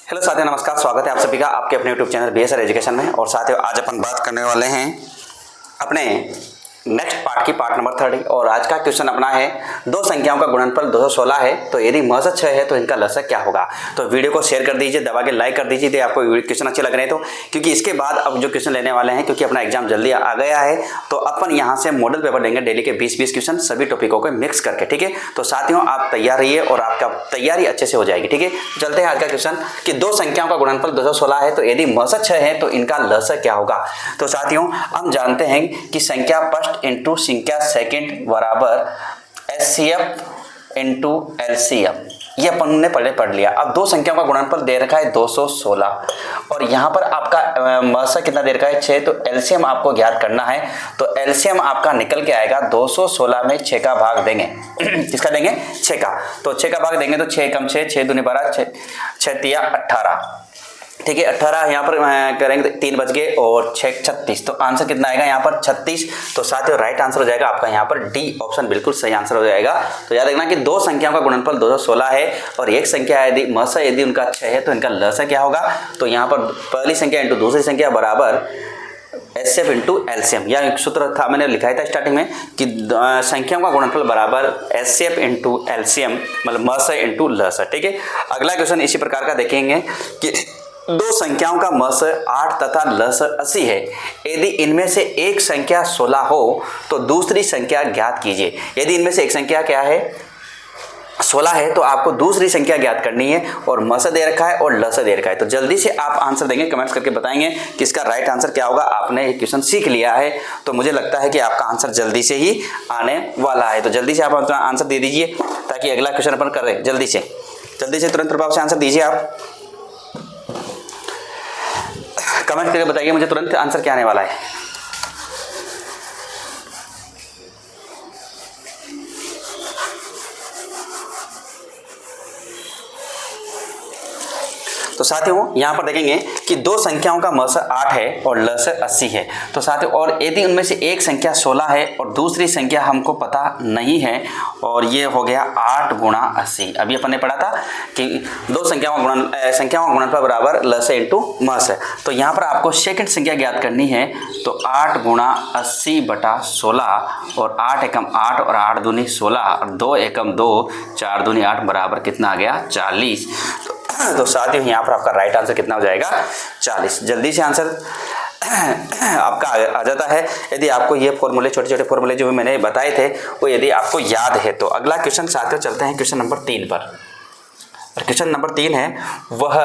Hello साथियों, नमस्कार। स्वागत है आप सभी का आपके अपने यूट्यूब चैनल बीएसआर एजुकेशन में। और साथियों, आज अपन बात करने वाले हैं अपने नेक्स्ट पार्ट की, पार्ट नंबर 30। और आज का क्वेश्चन अपना है, दो संख्याओं का गुणनफल 216 है तो यदि महज़ 6 है तो इनका लसाअ क्या होगा। तो वीडियो को शेयर कर दीजिए, दबा के लाइक कर दीजिए यदि आपको क्वेश्चन अच्छे लग रहे हैं तो, क्योंकि इसके बाद अब जो क्वेश्चन लेने वाले हैं, क्योंकि अपना एग्जाम जल्दी आ गया है, तो अपन यहाँ से मॉडल पेपर देंगे डेली के 20-20 क्वेश्चन सभी टॉपिकों को मिक्स करके। ठीक है, तो साथियों आप तैयार रहिए और आपका तैयारी अच्छे से हो जाएगी। ठीक है, चलते हैं आज का क्वेश्चन कि दो संख्याओं का गुणनफल 216 है तो यदि महज़ 6 है तो इनका लसाअ क्या होगा। तो साथियों हम जानते हैं कि संख्या फर्स्ट इंटू संख्या सेकंड बराबर एचसीएफ इंटू एलसीएम, ये अपन ने पहले पढ़ लिया। अब दो संख्याओं का गुणनफल दे रखा है 216 और यहाँ पर आपका महज़ कितना दे रखा है 6, तो एलसीएम आपको ज्ञात करना है। तो एलसीएम आपका निकल के आएगा 216 में 6 का भाग देंगे किसका देंगे 6 का। तो 6 का भाग देंगे तो 6 कम 6, 6 दूनी 12, 6 तिया 18। ठीक है, 18 यहाँ पर करेंगे 3 बच गए और 6 36, तो आंसर कितना आएगा यहाँ पर 36। तो साथियों राइट आंसर हो जाएगा आपका यहाँ पर डी ऑप्शन, बिल्कुल सही आंसर हो जाएगा। तो याद रखना कि दो संख्याओं का गुणनफल 216 है और एक संख्या यदि महज़ यदि उनका 6 है तो इनका लसाअ क्या होगा। तो यहाँ पर पहली संख्या इंटू दूसरी संख्या बराबर एचसीएफ इंटू एलसीएम। यह एक सूत्र था, मैंने लिखा था स्टार्टिंग में कि संख्याओं का गुणनफल बराबर एचसीएफ इंटू एलसीएम, मतलब महज़ इंटू लसाअ। ठीक है, अगला क्वेश्चन इसी प्रकार का देखेंगे कि दो संख्याओं का महज़ 8 तथा लसाअ 80 है, यदि इनमें से एक संख्या 16 हो तो दूसरी संख्या ज्ञात कीजिए। यदि इनमें से एक संख्या क्या है 16 है तो आपको दूसरी संख्या ज्ञात करनी है और महज़ दे रखा है और लसाअ दे रखा है। तो जल्दी से आप आंसर देंगे, कमेंट्स करके बताएंगे कि इसका राइट आंसर क्या होगा। आपने ये क्वेश्चन सीख लिया है तो मुझे लगता है कि आपका आंसर जल्दी से ही आने वाला है। तो जल्दी से आप अपना आंसर दे दीजिए ताकि अगला क्वेश्चन अपन करें। जल्दी से तुरंत प्रभाव से आंसर दीजिए। आप कमेंट करके बताइए मुझे तुरंत आंसर क्या आने वाला है। तो साथियों यहाँ पर देखेंगे कि दो संख्याओं का महज़ 8 है और लसाअ 80 है। तो साथियों और यदि उनमें से एक संख्या 16 है और दूसरी संख्या हमको पता नहीं है, और ये हो गया 8 गुणा 80। अभी अपन ने पढ़ा था कि दो संख्याओं का गुणनफल बराबर लसाअ इंटू महज़। तो यहाँ पर आपको सेकंड संख्या ज्ञात करनी है। तो 8 गुणा 80 बटा 16 और 8 एकम 8 और 8 दूनी 16 और 2 एकम 2, 4 दूनी 8 बराबर कितना आ गया 40। तो साथियों यहाँ पर आपका राइट आंसर कितना हो जाएगा 40। जल्दी से आंसर आपका आ जाता है यदि आपको ये फॉर्मूले, छोटे छोटे फॉर्मूले जो मैंने बताए थे वो यदि आपको याद है। तो अगला क्वेश्चन साथियों चलते हैं क्वेश्चन नंबर 3 पर। और क्वेश्चन नंबर 3 है, वह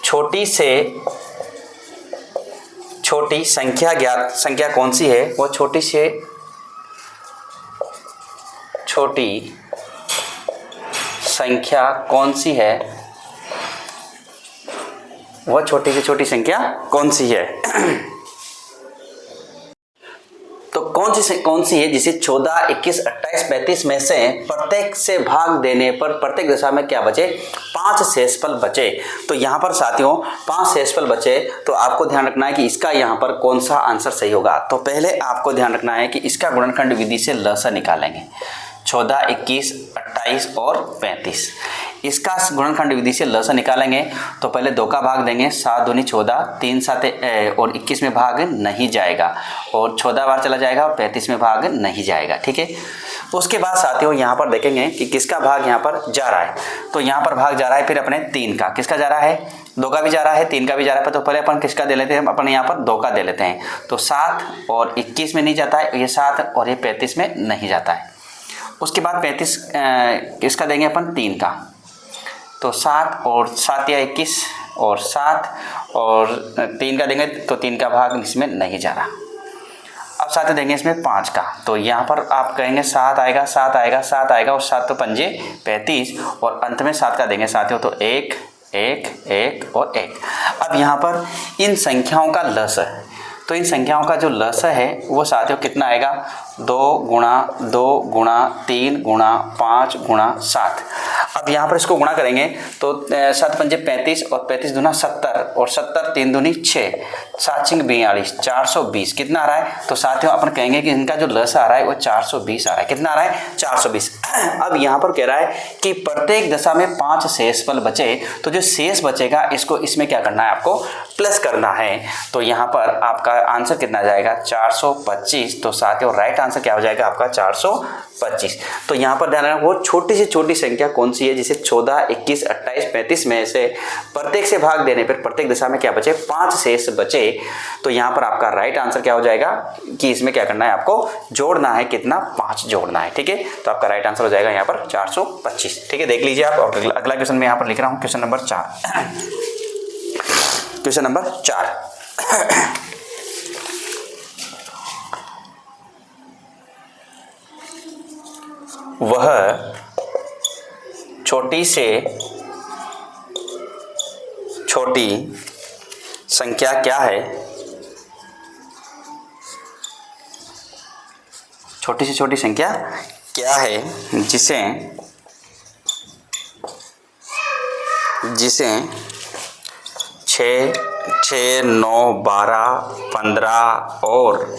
छोटी से छोटी संख्या कौन सी है। वो छोटी से छोटी संख्या कौन सी है, वह छोटी से छोटी संख्या कौन सी है। तो कौन सी है जिसे 14, 21, 28, 35 में से प्रत्येक से भाग देने पर प्रत्येक दशा में क्या बचे 5 शेषफल बचे। तो यहाँ पर साथियों 5 शेषफल बचे, तो आपको ध्यान रखना है कि इसका यहाँ पर कौन सा आंसर सही होगा। तो पहले आपको ध्यान रखना है कि इसका गुणनखंड विधि से लसाअ निकालेंगे। 14, 21, 28 और 35, इसका गुणनखंड विधि से लसाअ निकालेंगे। तो पहले 2 का भाग देंगे, 7 दूनी 14, 3 7 और 21 में भाग नहीं जाएगा और 14 बार चला जाएगा और 35 में भाग नहीं जाएगा। ठीक है, उसके बाद साथियों यहाँ पर देखेंगे कि किसका भाग यहाँ पर जा रहा है। तो यहाँ पर भाग जा रहा है फिर अपने 3 का, किसका जा रहा है 2 का भी जा रहा है, 3 का भी जा रहा है। तो पहले अपन किसका दे लेते हैं, अपन यहाँ पर 2 का दे लेते हैं। तो 7 और 21 में नहीं जाता है, ये 7 और ये 35 में नहीं जाता है। उसके बाद 35 किसका देंगे अपन 3 का। तो 7 और 7 या 21 और 7 और 3 का देंगे तो 3 का भाग इसमें नहीं जा रहा। अब साथ देंगे इसमें 5 का। तो यहाँ पर आप कहेंगे 7 आएगा, 7 आएगा, 7 आएगा और 7 तो 5 35 और अंत में 7 का देंगे साथियों तो 1 1 1 और 1। अब यहाँ पर इन संख्याओं का लसाअ, तो इन संख्याओं का जो लसाअ है वो साथियों कितना आएगा 2 गुणा 2 गुणा 3 गुणा 5 गुणा 7। अब यहाँ पर इसको गुणा करेंगे तो 7 पंजे 35 और 35 दूना 70 और 70 3 दूनी 6, 7 छिंग 42, 420 कितना आ रहा है। तो साथियों अपन कहेंगे कि इनका जो लसाअ आ रहा है वो 420 आ रहा है। कितना आ रहा है 420। अब यहाँ पर कह रहा है कि प्रत्येक दशा में 5 शेषफल बचे, तो जो शेष बचेगा इसको इसमें क्या करना है, आपको प्लस करना है। तो यहाँ पर आपका आंसर कितना जाएगा 425। तो साथ ही राइट आंसर क्या हो जाएगा आपका 425। तो यहाँ पर ध्यान रखना वो छोटी से छोटी संख्या कौन सी है जिसे 14, 21, 28, 35 में से प्रत्येक से भाग देने पर प्रत्येक दशा में क्या बचे 5 शेष बचे। तो यहाँ पर आपका राइट आंसर क्या हो जाएगा कि इसमें क्या करना है, आपको जोड़ना है, कितना 5 जोड़ना है। ठीक है, तो आपका राइट आंसर हो जाएगा यहाँ पर 425। ठीक है, देख लीजिए आप। और अगला क्वेश्चन मैं यहाँ पर लिख रहा हूँ, क्वेश्चन नंबर 4। क्वेश्चन नंबर 4 वह छोटी से छोटी संख्या क्या है, छोटी से छोटी संख्या क्या है जिसे 6, 6, 9, 12, 15 और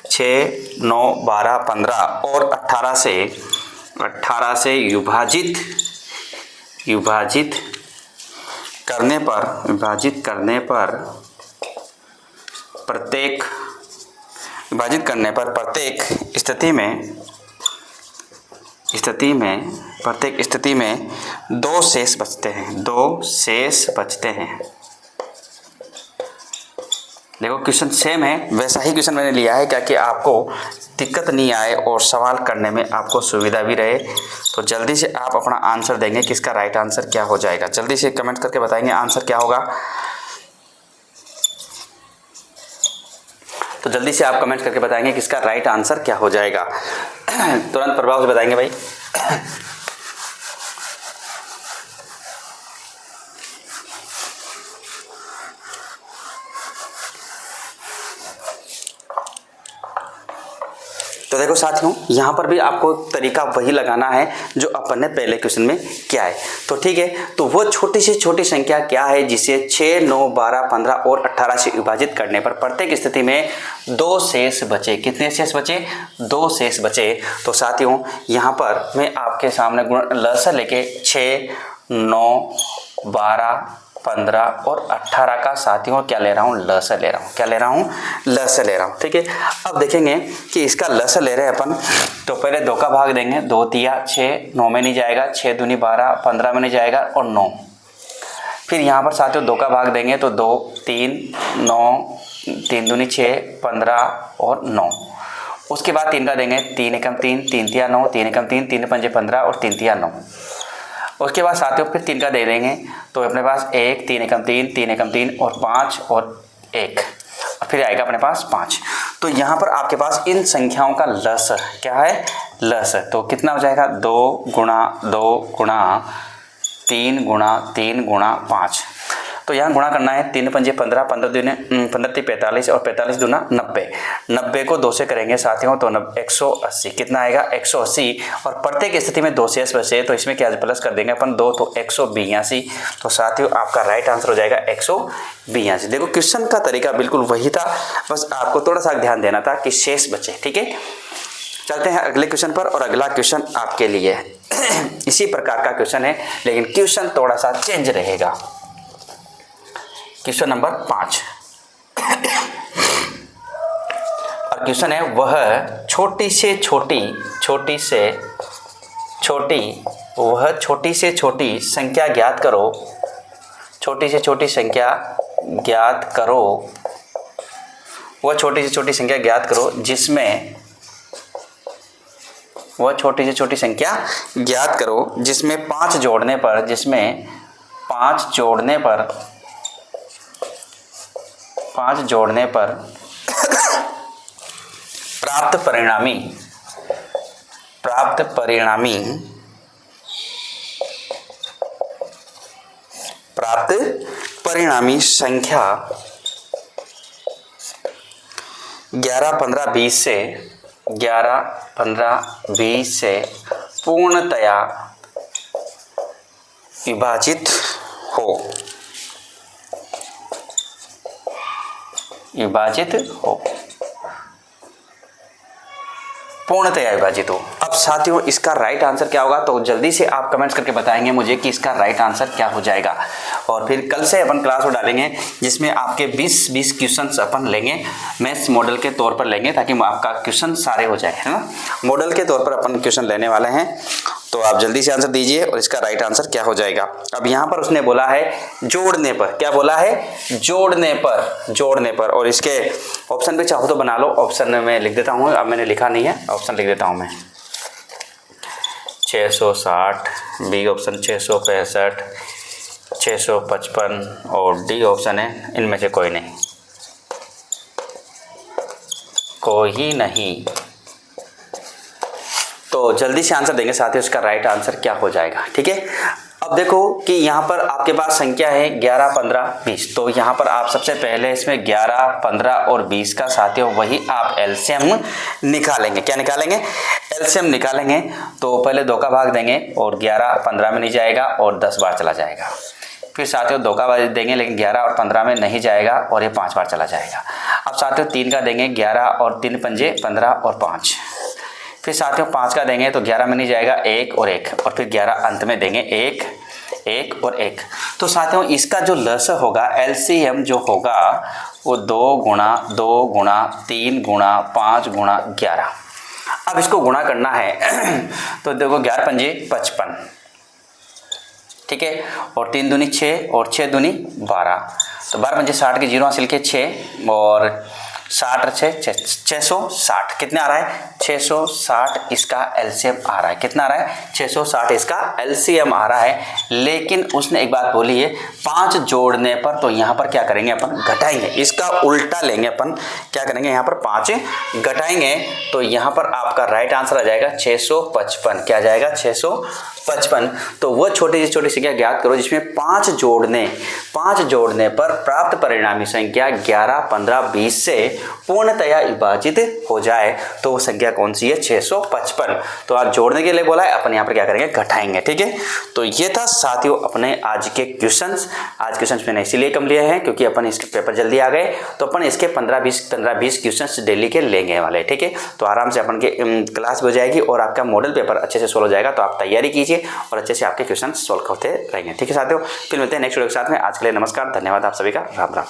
6, 9, 12, 15 और 18 से विभाजित करने पर प्रत्येक स्थिति में 2 शेष बचते हैं। देखो क्वेश्चन सेम है, वैसा ही क्वेश्चन मैंने लिया है क्या कि आपको दिक्कत नहीं आए और सवाल करने में आपको सुविधा भी रहे। तो जल्दी से आप अपना आंसर देंगे कि इसका राइट आंसर क्या हो जाएगा। जल्दी से कमेंट करके बताएंगे आंसर क्या होगा। तो जल्दी से आप कमेंट करके बताएंगे कि इसका राइट आंसर क्या हो जाएगा। तुरंत प्रभाव से बताएंगे भाई। तो देखो साथियों, यहाँ पर भी आपको तरीका वही लगाना है जो अपन ने पहले क्वेश्चन में किया है। तो ठीक है, तो वो छोटी से छोटी संख्या क्या है जिसे 6, 9, 12, 15 और 18 से विभाजित करने पर प्रत्येक स्थिति में 2 शेष बचे। कितने शेष बचे? 2 शेष बचे। तो साथियों यहाँ पर मैं आपके सामने लसा लेके 6, 9, 12, 15 और 18 का साथियों क्या ले रहा हूँ, लसा ले रहा हूँ। क्या ले रहा हूँ? लसा ले रहा हूँ। ठीक है, अब देखेंगे कि इसका लसा ले रहे हैं अपन। तो पहले 2 का भाग देंगे, 2 तिया 6, 9 में नहीं जाएगा, 6 दूनी 12, 15 में नहीं जाएगा और 9। फिर यहाँ पर साथियों 2 का भाग देंगे तो 2, 3, 9, 3 दूनी 6, 15 और 9। उसके बाद 3 का देंगे, 3 एकम 3, 3 तिया 9, 3 एकम 3, 3 पंजे 15 और 3 तिया 9। उसके बाद साथियों फिर 3 का दे देंगे तो अपने पास 1, 3 एकम 3, 3 एकम 3 और 5 और 1, फिर आएगा अपने पास 5। तो यहाँ पर आपके पास इन संख्याओं का लस क्या है? लस। तो कितना हो जाएगा? 2 गुणा 2 गुणा 3 गुणा 3 गुणा 5। तो यहाँ गुणा करना है, 3 पंजे 15, 15 दूने 15 × 45 और 45 दूना 90। 90 को 2 से करेंगे साथियों तो 180। कितना आएगा? 180। और प्रत्येक स्थिति में 2 शेष बचे तो इसमें क्या प्लस कर देंगे अपन 2 तो 182। तो साथियों आपका राइट आंसर हो जाएगा 182। देखो क्वेश्चन का तरीका बिल्कुल वही था, बस आपको थोड़ा सा ध्यान देना था कि शेष बचे। ठीक है, चलते हैं अगले क्वेश्चन पर। और अगला क्वेश्चन आपके लिए इसी प्रकार का क्वेश्चन है, लेकिन क्वेश्चन थोड़ा सा चेंज रहेगा। क्वेश्चन नंबर 5 और क्वेश्चन है वह छोटी से छोटी संख्या ज्ञात करो। छोटी से छोटी संख्या ज्ञात करो। वह छोटी से छोटी संख्या ज्ञात करो जिसमें वह छोटी से छोटी संख्या ज्ञात करो जिसमें 5 जोड़ने पर प्राप्त परिणामी संख्या 11, 15, 20 से पूर्णतया विभाजित हो। पूर्णतया विभाजित हो। अब साथियों इसका राइट आंसर क्या होगा, तो जल्दी से आप कमेंट्स करके बताएंगे मुझे कि इसका राइट आंसर क्या हो जाएगा। और फिर कल से अपन क्लास को डालेंगे जिसमें आपके 20 क्वेश्चंस अपन लेंगे, मैथ्स मॉडल के तौर पर लेंगे ताकि आपका क्वेश्चन सारे हो जाए, है ना। मॉडल के तौर पर अपन क्वेश्चन लेने वाले हैं, तो आप जल्दी से आंसर दीजिए और इसका राइट आंसर क्या हो जाएगा। अब यहाँ पर उसने बोला है जोड़ने पर, क्या बोला है, जोड़ने पर। और इसके ऑप्शन पे चाहो तो बना लो, ऑप्शन में लिख देता हूँ, अब मैंने लिखा नहीं है, ऑप्शन लिख देता हूँ मैं। 660, बी ऑप्शन 665, 655 और डी ऑप्शन है, इनमें से कोई नहीं। तो जल्दी से आंसर देंगे साथियों, इसका राइट आंसर क्या हो जाएगा, ठीक है। अब देखो कि यहाँ पर आपके पास संख्या है 11, 15, 20, तो यहाँ पर आप सबसे पहले इसमें 11, 15 और 20 का साथियों वही आप एलसीएम निकालेंगे। क्या निकालेंगे, एलसीएम निकालेंगे। तो पहले 2 का भाग देंगे और 11 15 में नहीं जाएगा और 10 बार चला जाएगा। फिर साथियों 2 का भाग देंगे लेकिन 11 और 15 में नहीं जाएगा और ये 5 बार चला जाएगा। अब साथियों 3 का देंगे, 11 और 3 पंजे 15 और 5। फिर साथियों 5 का देंगे तो 11 में नहीं जाएगा, 1 और 1, और फिर 11 अंत में देंगे, 1, 1 और 1। तो साथियों इसका जो लस होगा, एलसीएम जो होगा वो 2 गुणा 2 गुणा 3 गुणा 5 गुणा 11। अब इसको गुणा करना है तो देखो 11 पंजे 55, ठीक है, और 3 दूनी 6 और 6 दूनी 12, तो 12 पंजे 60 के 0 हासिल के 6 और 60 और 660। कितने आ रहा है, 660 इसका एलसीएम आ रहा है। कितना आ रहा है, 660 इसका एलसीएम आ रहा है। लेकिन उसने एक बात बोली है 5 जोड़ने पर, तो यहाँ पर क्या करेंगे अपन, घटाएंगे। इसका उल्टा लेंगे अपन, क्या करेंगे, यहाँ पर 5 घटाएंगे। तो यहाँ पर आपका राइट आंसर आ जाएगा 655। क्या जाएगा, 655। तो वो छोटी से संख्या ज्ञात करो जिसमें 5 जोड़ने पर प्राप्त परिणामी संख्या 11, 15, 20 से पूर्णतया विभाजित हो जाए। तो वो संख्या कौन सी है, 655। तो आज जोड़ने के लिए बोला है, अपन यहाँ पर क्या करेंगे, घटाएंगे, ठीक है। तो ये था साथियों अपने आज के क्वेश्चंस। आज क्वेश्चंस मैंने इसीलिए कम लिए हैं क्योंकि अपन इसके पेपर जल्दी आ गए, तो अपन इसके 15-20 क्वेश्चंस डेली के लेंगे वाले, ठीक है। तो आराम से अपन के क्लास हो जाएगी और आपका मॉडल पेपर अच्छे से सोल्व हो जाएगा। तो आप तैयारी कीजिए और अच्छे से आपके क्वेश्चन सोल्व करते रहेंगे, ठीक है साथियों। फिर मिलते हैं नेक्स्ट वीडियो के साथ में। आज के लिए नमस्कार, धन्यवाद आप सभी का, राम राम।